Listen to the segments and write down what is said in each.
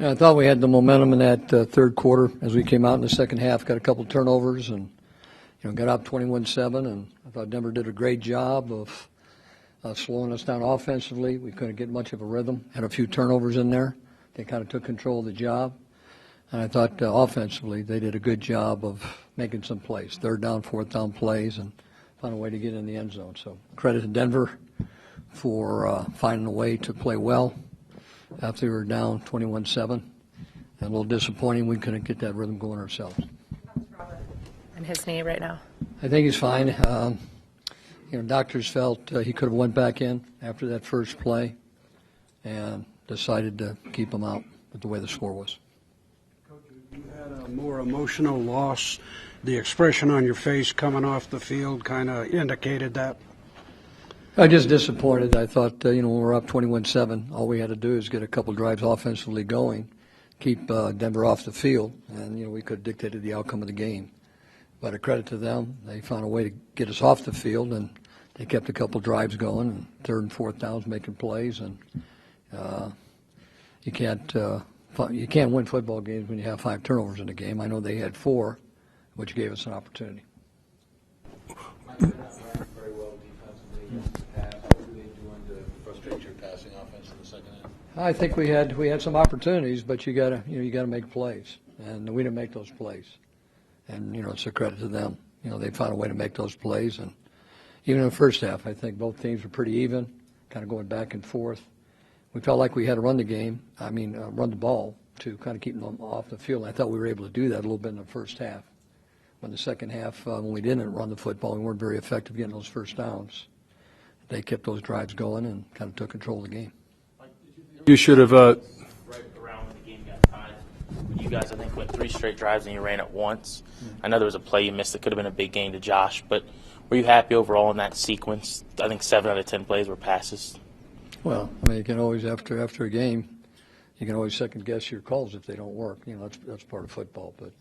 Yeah, I thought we had the momentum in that third quarter as we came out in the second half, got a couple turnovers and got up 21-7, and I thought Denver did a great job of slowing us down offensively. We couldn't get much of a rhythm, had a few turnovers in there. They kind of took control of the job. And I thought offensively they did a good job of making some plays, third down, fourth down plays, and found a way to get in the end zone. So credit to Denver for finding a way to play well after we were down 21-7. And a little disappointing we couldn't get that rhythm going ourselves. And his knee right now? I think he's fine. Doctors felt he could have went back in after that first play and decided to keep him out with the way the score was. Coach, you had a more emotional loss. The expression on your face coming off the field kind of indicated that. I just disappointed. I thought, when we're up 21-7, all we had to do is get a couple drives offensively going, keep Denver off the field, and, we could have dictated the outcome of the game. But a credit to them, they found a way to get us off the field, and they kept a couple drives going, and third and fourth downs making plays. And you can't win football games when you have 5 turnovers in a game. I know they had 4, which gave us an opportunity. Very well defensively. What were they doing to frustrate your passing offense in the second half? I think we had some opportunities, but you gotta make plays, and we didn't make those plays. And it's a credit to them. They found a way to make those plays, and even in the first half, I think both teams were pretty even, kind of going back and forth. We felt like we had to run the ball to kind of keep them off the field. I thought we were able to do that a little bit in the first half. When the second half, when we didn't run the football, we weren't very effective getting those first downs. They kept those drives going and kind of took control of the game. You should have. Right around when the game got tied, you guys, I think, went 3 straight drives and you ran it once. I know there was a play you missed that could have been a big gain to Josh, but were you happy overall in that sequence? I think 7 out of 10 plays were passes. Well, you can always, after a game, you can always second-guess your calls if they don't work. That's part of football. But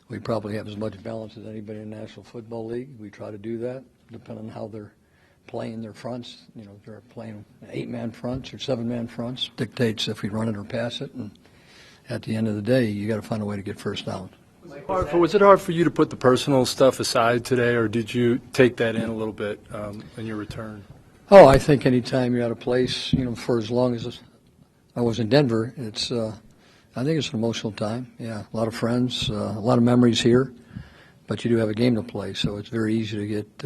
we probably have as much balance as anybody in the National Football League. We try to do that, depending on how they're playing their fronts. If they're playing 8-man fronts or 7-man fronts, dictates if we run it or pass it. And at the end of the day, you got to find a way to get first down. Was it hard for you to put the personal stuff aside today, or did you take that in a little bit in your return? Oh, I think anytime you're at a place, for as long as I was in Denver, it's I think it's an emotional time. Yeah, a lot of friends, a lot of memories here, but you do have a game to play, so it's very easy to get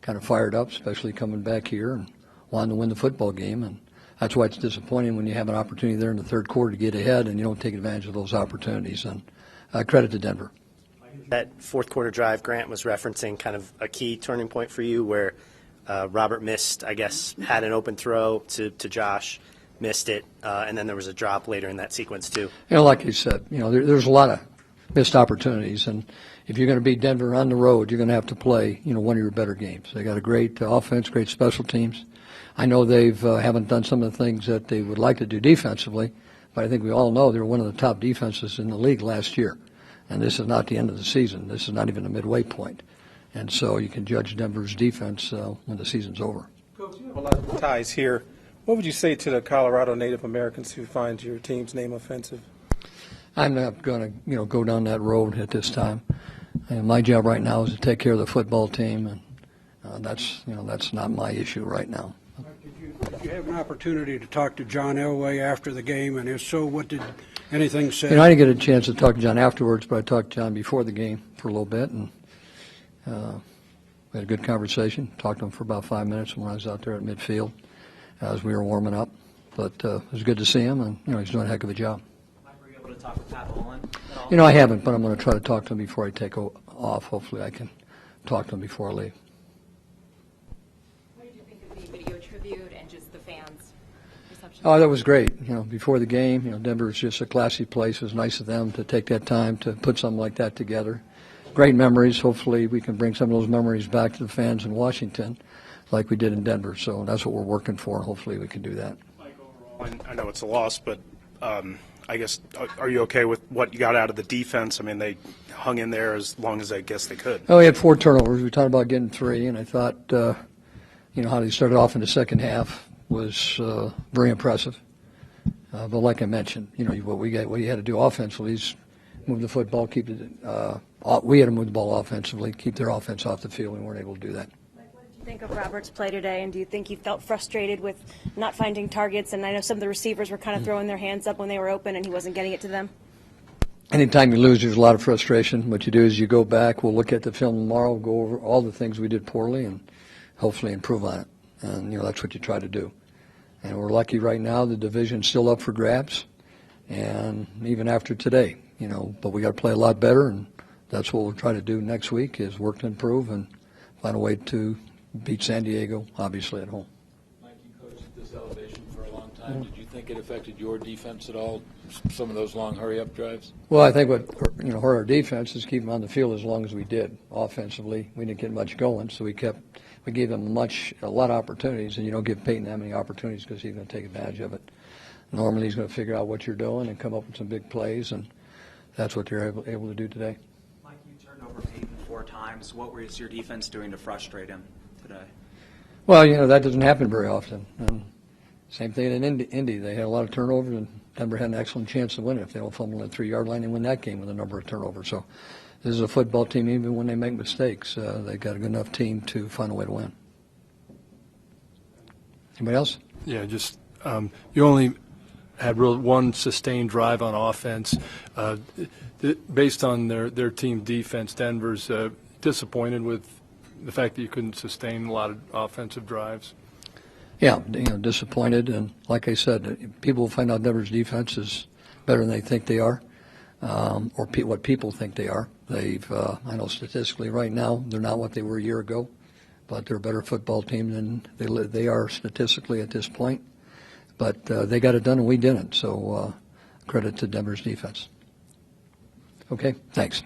kind of fired up, especially coming back here and wanting to win the football game. And that's why it's disappointing when you have an opportunity there in the third quarter to get ahead and you don't take advantage of those opportunities. And credit to Denver. That fourth quarter drive Grant was referencing, kind of a key turning point for you where Robert missed, I guess, had an open throw to Josh, missed it, and then there was a drop later in that sequence too. Like you said, there's a lot of missed opportunities, and if you're going to beat Denver on the road, you're going to have to play, one of your better games. They got a great offense, great special teams. I know they've haven't done some of the things that they would like to do defensively, but I think we all know they're one of the top defenses in the league last year. And this is not the end of the season. This is not even a midway point. And so you can judge Denver's defense when the season's over. Coach, you have a lot of ties here. What would you say to the Colorado Native Americans who find your team's name offensive? I'm not going to, go down that road at this time. And my job right now is to take care of the football team, and that's not my issue right now. Did you have an opportunity to talk to John Elway after the game, and if so, what did anything say? I didn't get a chance to talk to John afterwards, but I talked to John before the game for a little bit, and we had a good conversation. Talked to him for about 5 minutes when I was out there at midfield as we were warming up. But it was good to see him, and he's doing a heck of a job. Were you able to talk with Pat Olin at all? I haven't, but I'm going to try to talk to him before I take off. Hopefully I can talk to him before I leave. What did you think of the video tribute and just the fans' reception? Oh, that was great. Before the game, Denver is just a classy place. It was nice of them to take that time to put something like that together. Great memories. Hopefully we can bring some of those memories back to the fans in Washington like we did in Denver. So that's what we're working for. Hopefully we can do that. Mike, overall, I know it's a loss, but I guess, are you okay with what you got out of the defense? I mean, they hung in there as long as I guess they could. Oh, we had 4 turnovers. We talked about getting 3, and I thought, how they started off in the second half was very impressive. But like I mentioned, what you had to do offensively is move the football, we had to move the ball offensively, keep their offense off the field, and we weren't able to do that. What did you think of Robert's play today, and do you think he felt frustrated with not finding targets? And I know some of the receivers were kind of throwing their hands up when they were open, and he wasn't getting it to them. Anytime you lose, there's a lot of frustration. What you do is you go back, we'll look at the film tomorrow, go over all the things we did poorly, and hopefully improve on it. And, that's what you try to do. And we're lucky right now, the division's still up for grabs, and even after today, but we got to play a lot better, and that's what we'll try to do next week is work to improve and find a way to beat San Diego, obviously, at home. Mike, you coached at this elevation for a long time. Did you think it affected your defense at all, some of those long hurry-up drives? Well, I think what hurt our defense is keeping them on the field as long as we did. Offensively, we didn't get much going, so we gave them a lot of opportunities, and you don't give Peyton that many opportunities because he's going to take advantage of it. Normally, he's going to figure out what you're doing and come up with some big plays, and that's what they're able to do today. Mike, you turned over Peyton 4 times. What was your defense doing to frustrate him today? Well, that doesn't happen very often. And same thing in Indy. They had a lot of turnovers, and Denver had an excellent chance to win it. If they don't fumble at the 3-yard line, they win that game with a number of turnovers. So this is a football team, even when they make mistakes, they've got a good enough team to find a way to win. Anybody else? Yeah, just you only had one sustained drive on offense. Based on their team defense, Denver's disappointed with the fact that you couldn't sustain a lot of offensive drives. Yeah, disappointed, and like I said, people will find out Denver's defense is better than they think they are, or what people think they are. I know statistically right now they're not what they were a year ago, but they're a better football team than they are statistically at this point. But they got it done and we didn't, so credit to Denver's defense. Okay, thanks.